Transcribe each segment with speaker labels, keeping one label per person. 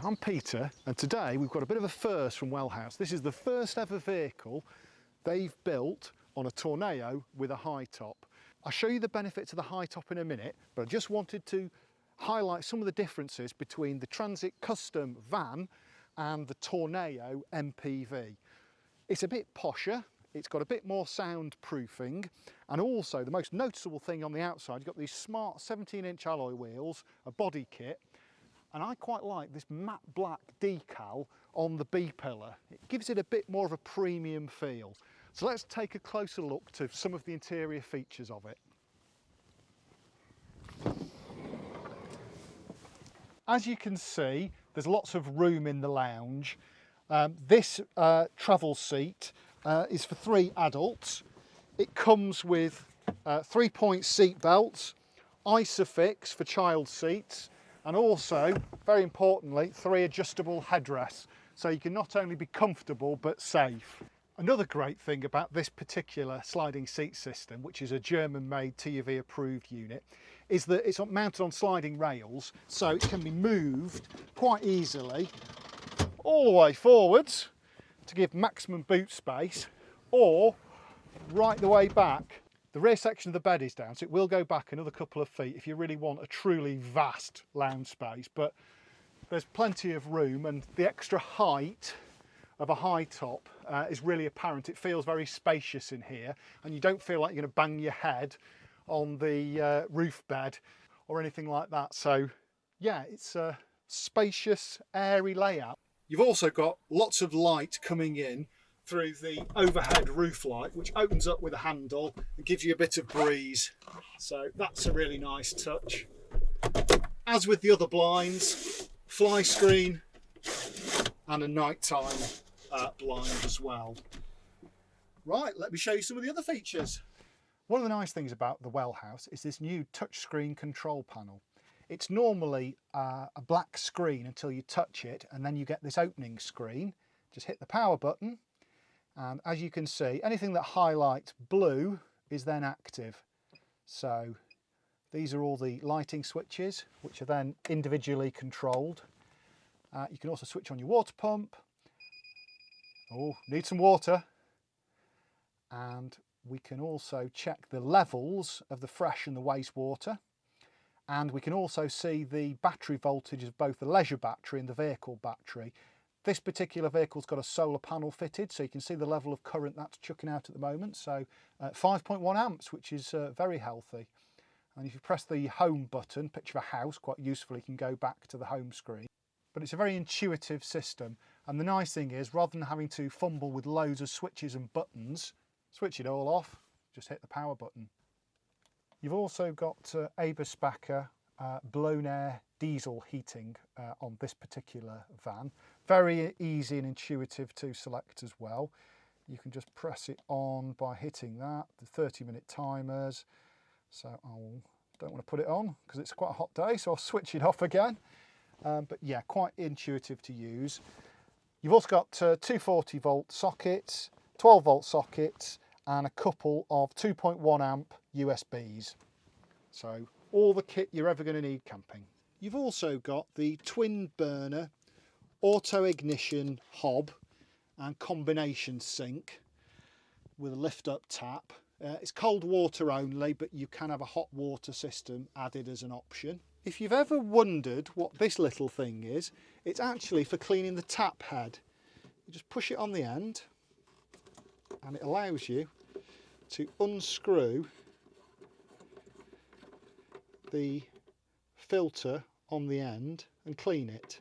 Speaker 1: I'm Peter, and today we've got a bit of a first from Wellhouse. This is the first ever vehicle they've built on a Tourneo with a high top. I'll show you the benefits of the high top in a minute, but I just wanted to highlight some of the differences between the Transit Custom van and the Tourneo MPV. It's a bit posher, it's got a bit more soundproofing, and also the most noticeable thing on the outside, you've got these smart 17-inch alloy wheels, a body kit, and I quite like this matte black decal on the B-pillar. It gives it a bit more of a premium feel. So let's take a closer look to some of the interior features of it. As you can see, there's lots of room in the lounge. This travel seat is for 3 adults. It comes with 3-point seat belts, Isofix for child seats, and also, very importantly, 3 adjustable headrests, so you can not only be comfortable but safe. Another great thing about this particular sliding seat system, which is a German-made TUV approved unit, is that it's mounted on sliding rails, so it can be moved quite easily all the way forwards to give maximum boot space, or right the way back. The rear section of the bed is down, so it will go back another couple of feet if you really want a truly vast lounge space, but there's plenty of room, and the extra height of a high top is really apparent. It feels very spacious in here, and you don't feel like you're going to bang your head on the roof bed or anything like that. So yeah, it's a spacious, airy layout. You've also got lots of light coming in through the overhead roof light, which opens up with a handle and gives you a bit of breeze. So that's a really nice touch. As with the other blinds, fly screen and a nighttime blind as well. Right, let me show you some of the other features. One of the nice things about the Wellhouse is this new touchscreen control panel. It's normally a black screen until you touch it, and then you get this opening screen. Just hit the power button, and as you can see, anything that highlights blue is then active. So these are all the lighting switches, which are then individually controlled. You can also switch on your water pump. Oh, need some water. And we can also check the levels of the fresh and the wastewater. And we can also see the battery voltage of both the leisure battery and the vehicle battery. This particular vehicle's got a solar panel fitted, so you can see the level of current that's chucking out at the moment. So 5.1 amps, which is very healthy. And if you press the home button, picture of a house, quite useful, you can go back to the home screen. But it's a very intuitive system. And the nice thing is, rather than having to fumble with loads of switches and buttons, switch it all off, just hit the power button. You've also got Eberspacher blown air diesel heating on this particular van. Very easy and intuitive to select as well. You can just press it on by hitting that, the 30-minute timers. So I don't want to put it on because it's quite a hot day, so I'll switch it off again. But yeah, quite intuitive to use. You've also got 240 volt sockets, 12 volt sockets, and a couple of 2.1 amp USBs. So all the kit you're ever going to need camping. You've also got the twin burner auto ignition hob and combination sink with a lift up tap. It's cold water only, but you can have a hot water system added as an option. If you've ever wondered what this little thing is, it's actually for cleaning the tap head. You just push it on the end and it allows you to unscrew the filter on the end and clean it.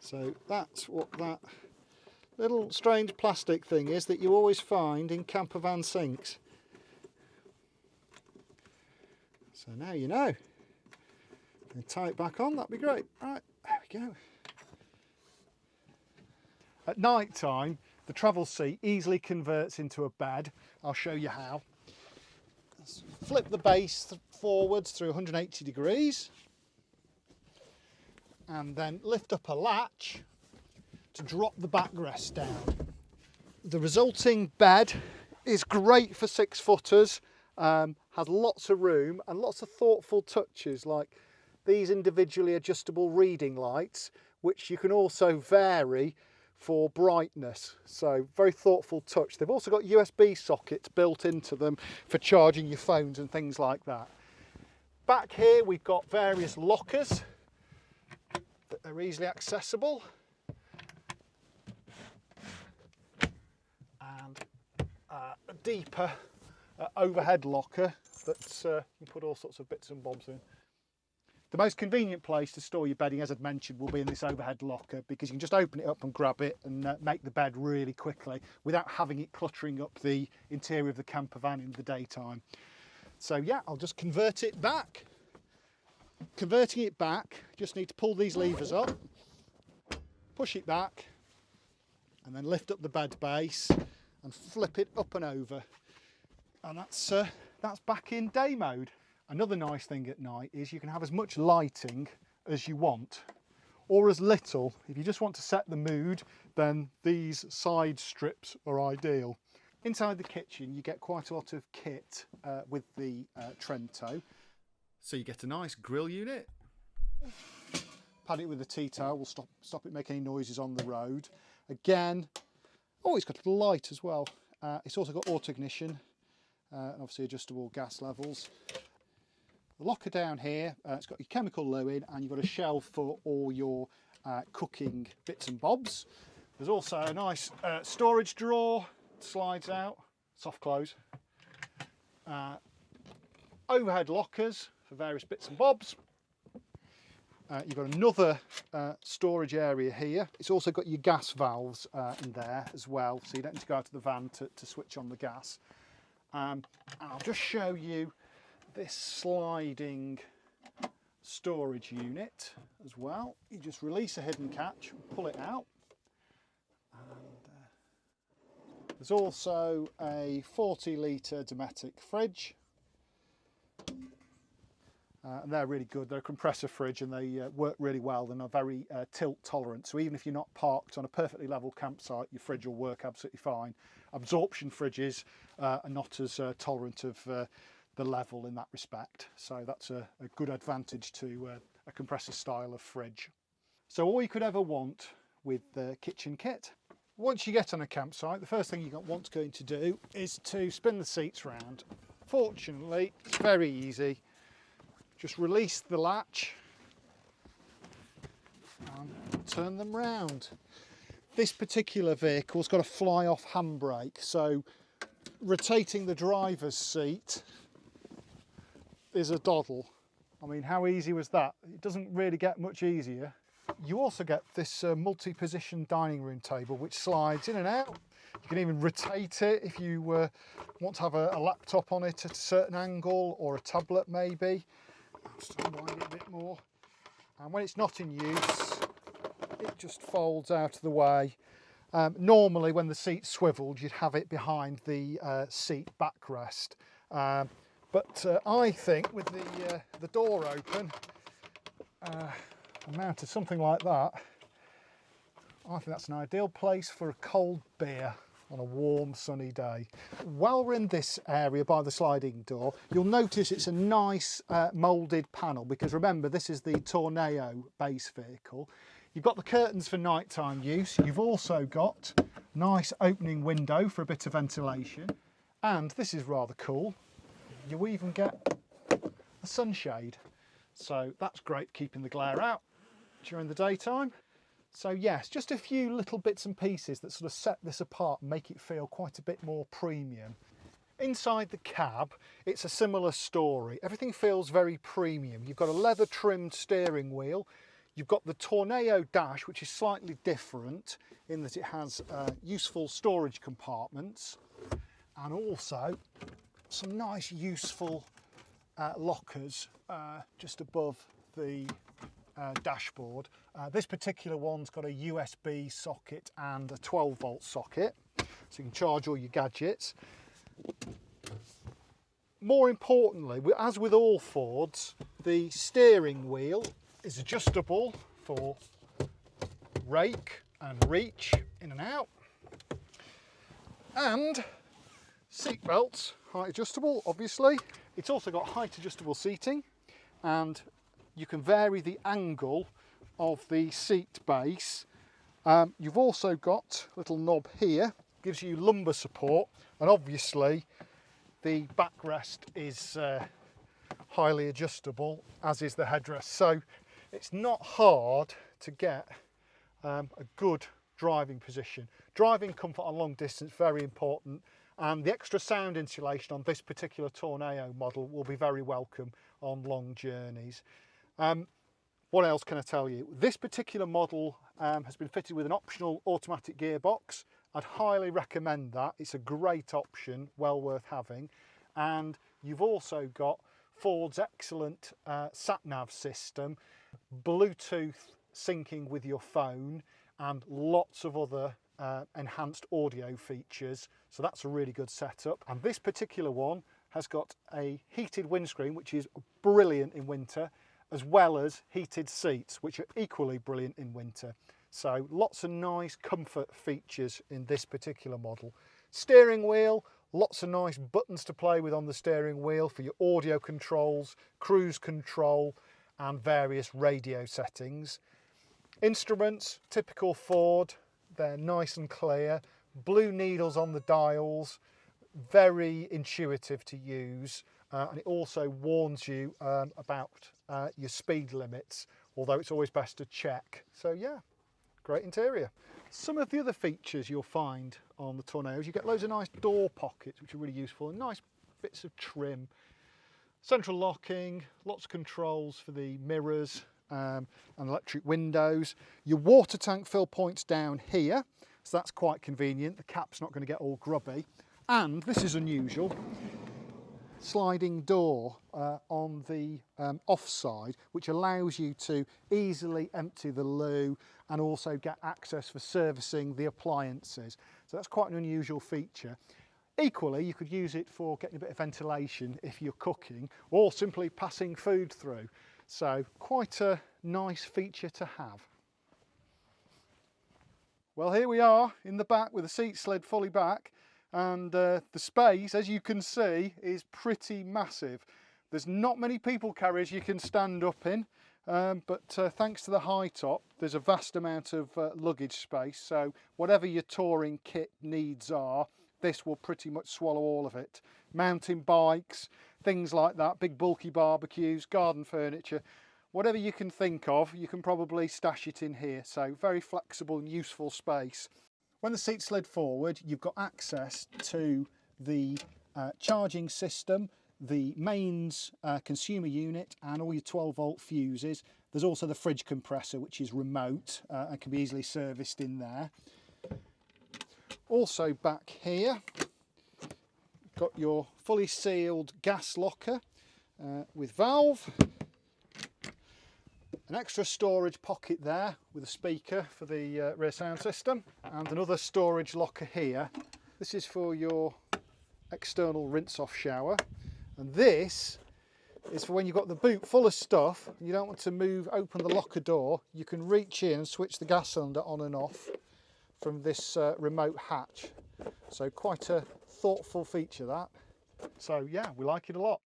Speaker 1: So that's what that little strange plastic thing is that you always find in camper van sinks. So now you know. And tie it back on, that'd be great. Right, there we go. At night time, the travel seat easily converts into a bed. I'll show you how. Let's flip the base forwards through 180 degrees and then lift up a latch to drop the backrest down. The resulting bed is great for 6-footers, has lots of room and lots of thoughtful touches like these individually adjustable reading lights, which you can also vary for brightness. So very thoughtful touch. They've also got USB sockets built into them for charging your phones and things like that. Back here we've got various lockers that are easily accessible. And a deeper overhead locker that you can put all sorts of bits and bobs in. The most convenient place to store your bedding, as I'd mentioned, will be in this overhead locker, because you can just open it up and grab it and make the bed really quickly without having it cluttering up the interior of the camper van in the daytime. So yeah, I'll just convert it back. Converting it back, just need to pull these levers up, push it back, and then lift up the bed base and flip it up and over. And that's back in day mode. Another nice thing at night is you can have as much lighting as you want, or as little. If you just want to set the mood, then these side strips are ideal. Inside the kitchen you get quite a lot of kit with the Trento. So you get a nice grill unit, pad it with a tea towel, will stop it making any noises on the road. Again, oh, it's got a little light as well. It's also got auto ignition and obviously adjustable gas levels. The locker down here, it's got your chemical loo in, and you've got a shelf for all your cooking bits and bobs. There's also a nice storage drawer, slides out, soft close. Overhead lockers for various bits and bobs. You've got another storage area here. It's also got your gas valves in there as well, so you don't need to go out to the van to switch on the gas. And I'll just show you this sliding storage unit as well. You just release a hidden catch, pull it out. And there's also a 40-litre Dometic fridge. And they're really good. They're a compressor fridge and they work really well. They're not very tilt tolerant. So even if you're not parked on a perfectly level campsite, your fridge will work absolutely fine. Absorption fridges are not as tolerant of the level in that respect. So that's a good advantage to a compressor style of fridge. So all you could ever want with the kitchen kit. Once you get on a campsite, the first thing you want to going to do is to spin the seats round. Fortunately, it's very easy. Just release the latch and turn them round. This particular vehicle's got a fly-off handbrake, so rotating the driver's seat is a doddle. I mean, how easy was that? It doesn't really get much easier. You also get this multi-position dining room table which slides in and out. You can even rotate it if you want to have a laptop on it at a certain angle, or a tablet maybe. I'll just unwind it a bit more. And when it's not in use, it just folds out of the way. Normally when the seat's swiveled, you'd have it behind the seat backrest. But I think with the door open, mounted something like that, I think that's an ideal place for a cold beer on a warm sunny day. While we're in this area by the sliding door, you'll notice it's a nice moulded panel, because remember, this is the Tourneo base vehicle. You've got the curtains for nighttime use. You've also got a nice opening window for a bit of ventilation. And this is rather cool, you even get a sunshade. So that's great, keeping the glare out during the daytime. So yes, just a few little bits and pieces that sort of set this apart and make it feel quite a bit more premium. Inside the cab, it's a similar story. Everything feels very premium. You've got a leather trimmed steering wheel. You've got the Tourneo dash, which is slightly different in that it has useful storage compartments, and also some nice useful lockers just above the dashboard. This particular one's got a USB socket and a 12-volt socket, so you can charge all your gadgets. More importantly, as with all Fords, the steering wheel is adjustable for rake and reach in and out, and seat belts, height adjustable obviously. It's also got height adjustable seating and you can vary the angle of the seat base. You've also got a little knob here, gives you lumbar support, and obviously the backrest is highly adjustable, as is the headrest. So it's not hard to get a good driving position. Driving comfort on long distance, very important, and the extra sound insulation on this particular Tourneo model will be very welcome on long journeys. What else can I tell you? This particular model has been fitted with an optional automatic gearbox. I'd highly recommend that. It's a great option, well worth having. And you've also got Ford's excellent sat-nav system, Bluetooth syncing with your phone, and lots of other enhanced audio features. So that's a really good setup. And this particular one has got a heated windscreen, which is brilliant in winter, as well as heated seats, which are equally brilliant in winter. So lots of nice comfort features in this particular model. Steering wheel, lots of nice buttons to play with on the steering wheel for your audio controls, cruise control, and various radio settings. Instruments, typical Ford, they're nice and clear. Blue needles on the dials, very intuitive to use, and it also warns you about your speed limits, although it's always best to check. So yeah, great interior. Some of the other features you'll find on the Tourneos, you get loads of nice door pockets, which are really useful, and nice bits of trim. Central locking, lots of controls for the mirrors and electric windows. Your water tank fill point's down here, so that's quite convenient. The cap's not going to get all grubby. And this is unusual, sliding door on the offside, which allows you to easily empty the loo and also get access for servicing the appliances. So that's quite an unusual feature. Equally, you could use it for getting a bit of ventilation if you're cooking, or simply passing food through. So quite a nice feature to have. Well, here we are in the back with the seat slid fully back, and the space, as you can see, is pretty massive. There's not many people carriers you can stand up in, but thanks to the high top, there's a vast amount of luggage space. So whatever your touring kit needs are, this will pretty much swallow all of it. Mountain bikes, things like that, big bulky barbecues, garden furniture, whatever you can think of, you can probably stash it in here. So very flexible and useful space. When the seat slid forward, you've got access to the charging system, the mains consumer unit, and all your 12-volt fuses. There's also the fridge compressor, which is remote and can be easily serviced in there. Also back here, got your fully sealed gas locker with valve, an extra storage pocket there with a speaker for the rear sound system, and another storage locker here. This is for your external rinse-off shower, and this is for when you've got the boot full of stuff and you don't want to open the locker door. You can reach in and switch the gas cylinder on and off from this remote hatch. So quite a thoughtful feature, that. So yeah, we like it a lot.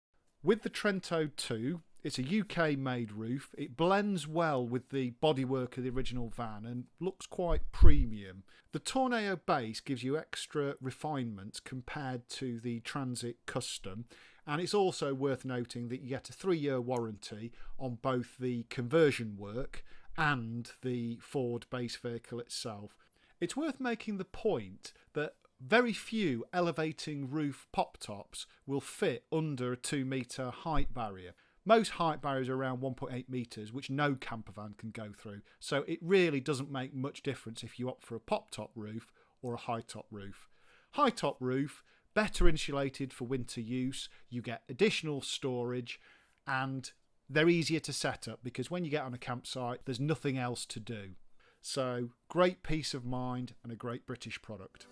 Speaker 1: With the Trento 2, it's a UK made roof. It blends well with the bodywork of the original van and looks quite premium. The Tourneo base gives you extra refinements compared to the Transit Custom, and it's also worth noting that you get a 3-year warranty on both the conversion work and the Ford base vehicle itself. It's worth making the point that very few elevating roof pop-tops will fit under a 2-metre height barrier. Most height barriers are around 1.8 metres, which no camper van can go through. So it really doesn't make much difference if you opt for a pop-top roof or a high-top roof. High-top roof, better insulated for winter use, you get additional storage, and they're easier to set up because when you get on a campsite, there's nothing else to do. So great peace of mind and a great British product.